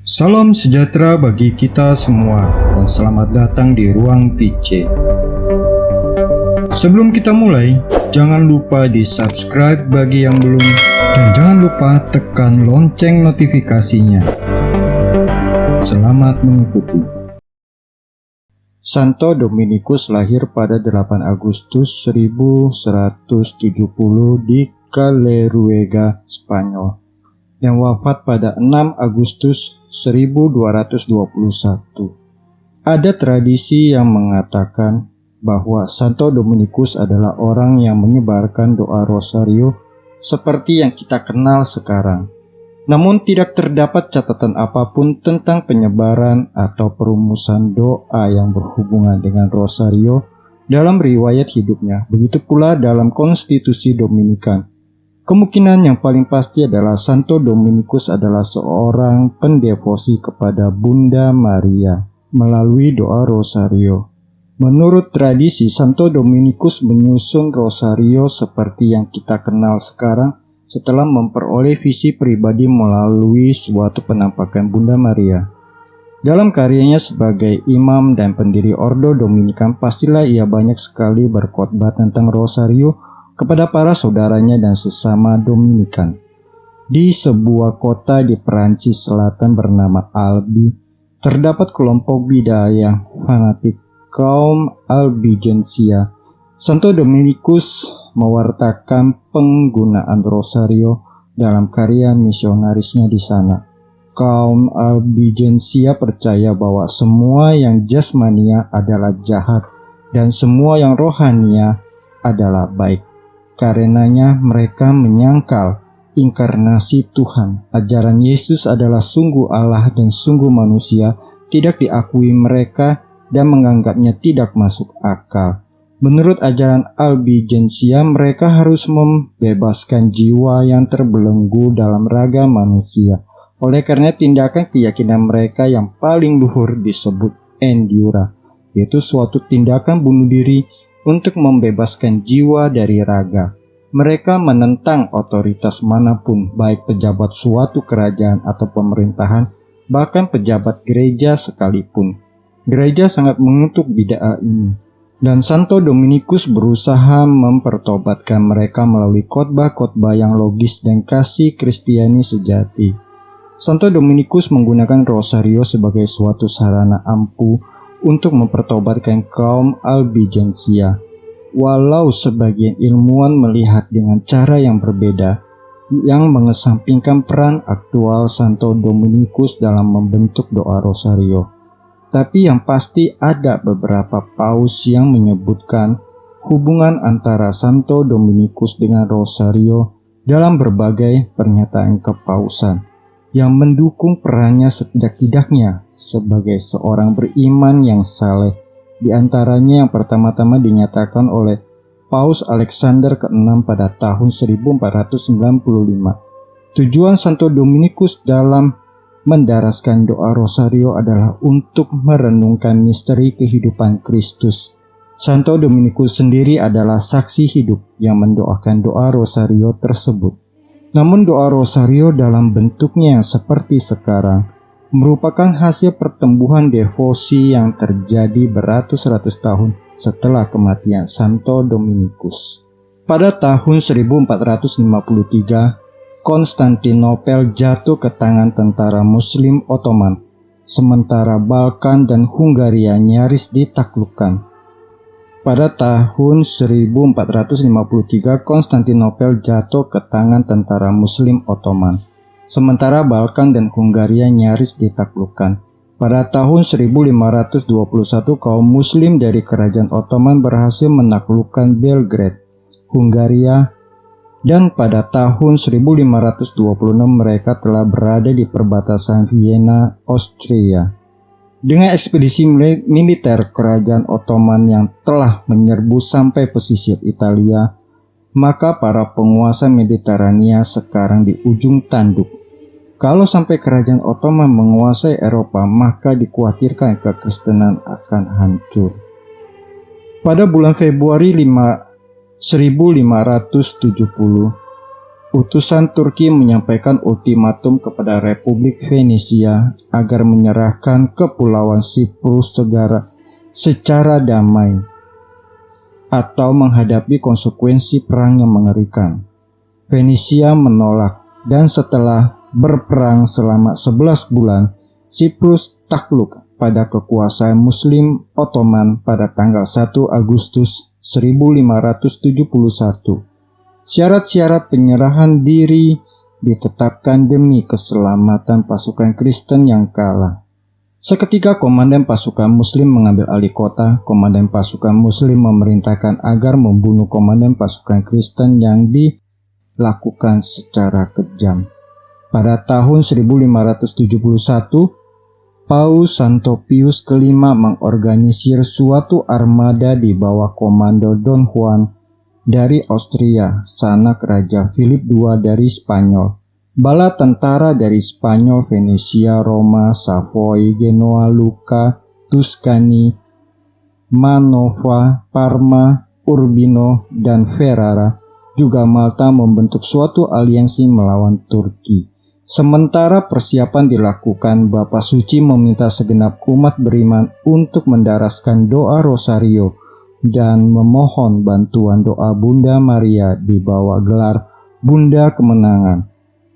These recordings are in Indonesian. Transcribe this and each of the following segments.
Salam sejahtera bagi kita semua dan selamat datang di Ruang PC. Sebelum kita mulai, jangan lupa di subscribe bagi yang belum dan jangan lupa tekan lonceng notifikasinya. Selamat mengikuti. Santo Dominikus lahir pada 8 Agustus 1170 di Caleruega, Spanyol, yang wafat pada 6 Agustus 1221. Ada tradisi yang mengatakan bahwa Santo Dominikus adalah orang yang menyebarkan doa rosario seperti yang kita kenal sekarang. Namun tidak terdapat catatan apapun tentang penyebaran atau perumusan doa yang berhubungan dengan rosario dalam riwayat hidupnya. Begitu pula dalam konstitusi Dominikan. Kemungkinan yang paling pasti adalah Santo Dominikus adalah seorang pendevosi kepada Bunda Maria melalui doa rosario. Menurut tradisi, Santo Dominikus menyusun rosario seperti yang kita kenal sekarang setelah memperoleh visi pribadi melalui suatu penampakan Bunda Maria. Dalam karyanya sebagai imam dan pendiri Ordo Dominikan, pastilah ia banyak sekali berkhotbah tentang rosario kepada para saudaranya dan sesama Dominikan. Di sebuah kota di Perancis Selatan bernama Albi, terdapat kelompok bidaya fanatik kaum Albigensia. Santo Dominikus mewartakan penggunaan rosario dalam karya misionarisnya di sana. Kaum Albigensia percaya bahwa semua yang jasmania adalah jahat dan semua yang rohania adalah baik. Karenanya mereka menyangkal inkarnasi Tuhan. Ajaran Yesus adalah sungguh Allah dan sungguh manusia, tidak diakui mereka dan menganggapnya tidak masuk akal. Menurut ajaran Albigensia, mereka harus membebaskan jiwa yang terbelenggu dalam raga manusia. Oleh karena tindakan keyakinan mereka yang paling luhur disebut endura, yaitu suatu tindakan bunuh diri untuk membebaskan jiwa dari raga. Mereka menentang otoritas manapun, baik pejabat suatu kerajaan atau pemerintahan, bahkan pejabat gereja sekalipun. Gereja sangat mengutuk bid'ah ini, dan Santo Dominikus berusaha mempertobatkan mereka melalui khotbah-khotbah yang logis dan kasih Kristiani sejati. Santo Dominikus menggunakan rosario sebagai suatu sarana ampuh untuk mempertobatkan kaum Albigensia. Walau sebagian ilmuwan melihat dengan cara yang berbeda, yang mengesampingkan peran aktual Santo Dominikus dalam membentuk doa rosario. Tapi yang pasti ada beberapa paus yang menyebutkan hubungan antara Santo Dominikus dengan rosario dalam berbagai pernyataan kepausan, yang mendukung perannya setidak-tidaknya sebagai seorang beriman yang saleh. Di antaranya yang pertama-tama dinyatakan oleh Paus Alexander ke-6 pada tahun 1495. Tujuan Santo Dominikus dalam mendaraskan doa rosario adalah untuk merenungkan misteri kehidupan Kristus. Santo Dominikus sendiri adalah saksi hidup yang mendoakan doa rosario tersebut. Namun doa rosario dalam bentuknya yang seperti sekarang merupakan hasil pertumbuhan devosi yang terjadi beratus-ratus tahun setelah kematian Santo Dominikus. Pada tahun 1453, Konstantinopel jatuh ke tangan tentara Muslim Ottoman, sementara Balkan dan Hungaria nyaris ditaklukkan. Pada tahun 1453, Konstantinopel jatuh ke tangan tentara Muslim Ottoman, sementara Balkan dan Hungaria nyaris ditaklukkan. Pada tahun 1521, kaum Muslim dari Kerajaan Ottoman berhasil menaklukkan Belgrade, Hungaria, dan pada tahun 1526 mereka telah berada di perbatasan Vienna, Austria. Dengan ekspedisi militer Kerajaan Ottoman yang telah menyerbu sampai pesisir Italia, maka para penguasa Mediterania sekarang di ujung tanduk. Kalau sampai Kerajaan Ottoman menguasai Eropa, maka dikhawatirkan kekristenan akan hancur. Pada bulan Februari 1570, utusan Turki menyampaikan ultimatum kepada Republik Venesia agar menyerahkan kepulauan Siprus secara damai atau menghadapi konsekuensi perang yang mengerikan. Venesia menolak, dan setelah berperang selama 11 bulan, Siprus takluk pada kekuasaan Muslim Ottoman pada tanggal 1 Agustus 1571. Syarat-syarat penyerahan diri ditetapkan demi keselamatan pasukan Kristen yang kalah. Seketika komandan pasukan Muslim mengambil alih kota. Komandan pasukan Muslim memerintahkan agar membunuh komandan pasukan Kristen yang dilakukan secara kejam. Pada tahun 1571, Paus Santo Pius V mengorganisir suatu armada di bawah komando Don Juan dari Austria, sanak Raja Philip II dari Spanyol, bala tentara dari Spanyol, Venesia, Roma, Savoy, Genoa, Lucca, Tuscany, Manova, Parma, Urbino, dan Ferrara, juga Malta membentuk suatu aliansi melawan Turki. Sementara persiapan dilakukan, Bapa Suci meminta segenap umat beriman untuk mendaraskan doa Rosario dan memohon bantuan doa Bunda Maria di bawah gelar Bunda Kemenangan,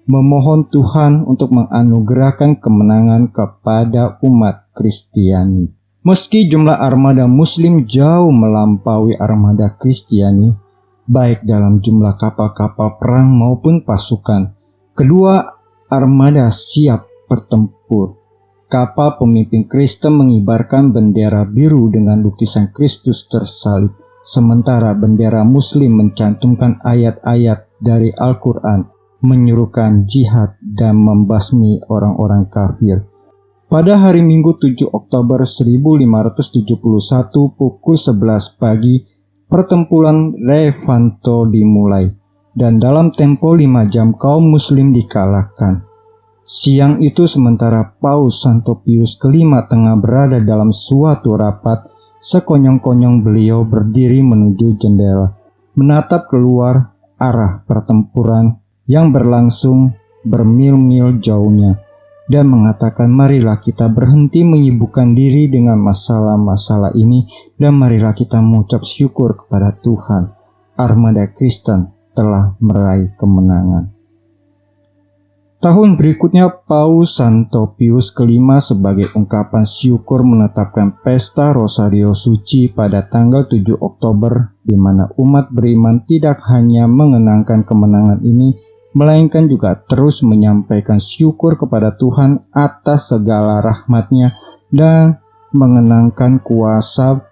memohon Tuhan untuk menganugerahkan kemenangan kepada umat Kristiani. Meski jumlah armada Muslim jauh melampaui armada Kristiani, baik dalam jumlah kapal-kapal perang maupun pasukan, kedua armada siap bertempur. Kapal pemimpin Kristen mengibarkan bendera biru dengan lukisan Kristus tersalib, sementara bendera Muslim mencantumkan ayat-ayat dari Al-Quran, menyuruhkan jihad dan membasmi orang-orang kafir. Pada hari Minggu 7 Oktober 1571 pukul 11 pagi, pertempuran Levanto dimulai, dan dalam tempo 5 jam kaum Muslim dikalahkan. Siang itu sementara Paus Santo Pius V tengah berada dalam suatu rapat, sekonyong-konyong beliau berdiri menuju jendela, menatap keluar arah pertempuran yang berlangsung bermil-mil jauhnya, dan mengatakan, marilah kita berhenti menyibukkan diri dengan masalah-masalah ini, dan marilah kita mengucap syukur kepada Tuhan. Armada Kristen telah meraih kemenangan. Tahun berikutnya, Paus Santo Pius V sebagai ungkapan syukur menetapkan pesta Rosario Suci pada tanggal 7 Oktober, di mana umat beriman tidak hanya mengenangkan kemenangan ini, melainkan juga terus menyampaikan syukur kepada Tuhan atas segala rahmat-Nya dan mengenangkan kuasa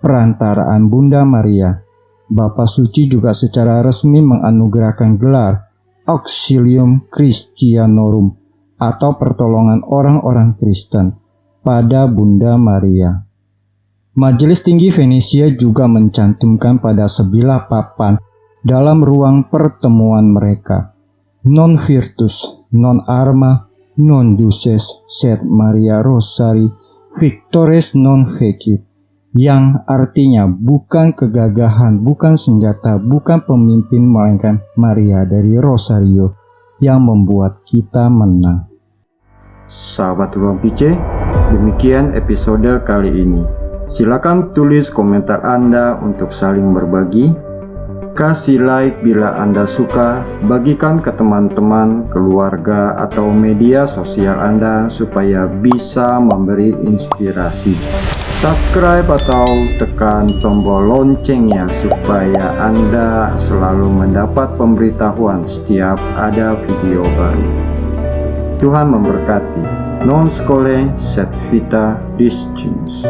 perantaraan Bunda Maria. Bapa Suci juga secara resmi menganugerahkan gelar Auxilium Christianorum atau pertolongan orang-orang Kristen pada Bunda Maria. Majelis Tinggi Venesia juga mencantumkan pada sebilah papan dalam ruang pertemuan mereka, non virtus, non arma, non duces, sed Maria Rosari, victores non fecit, yang artinya bukan kegagahan, bukan senjata, bukan pemimpin, melainkan Maria dari Rosario yang membuat kita menang. Sahabat Ruang PC, demikian episode kali ini. Silakan tulis komentar Anda untuk saling berbagi. Kasih like bila Anda suka, bagikan ke teman-teman, keluarga, atau media sosial Anda supaya bisa memberi inspirasi. Subscribe atau tekan tombol loncengnya supaya Anda selalu mendapat pemberitahuan setiap ada video baru. Tuhan memberkati. Non scole sed vita discimus.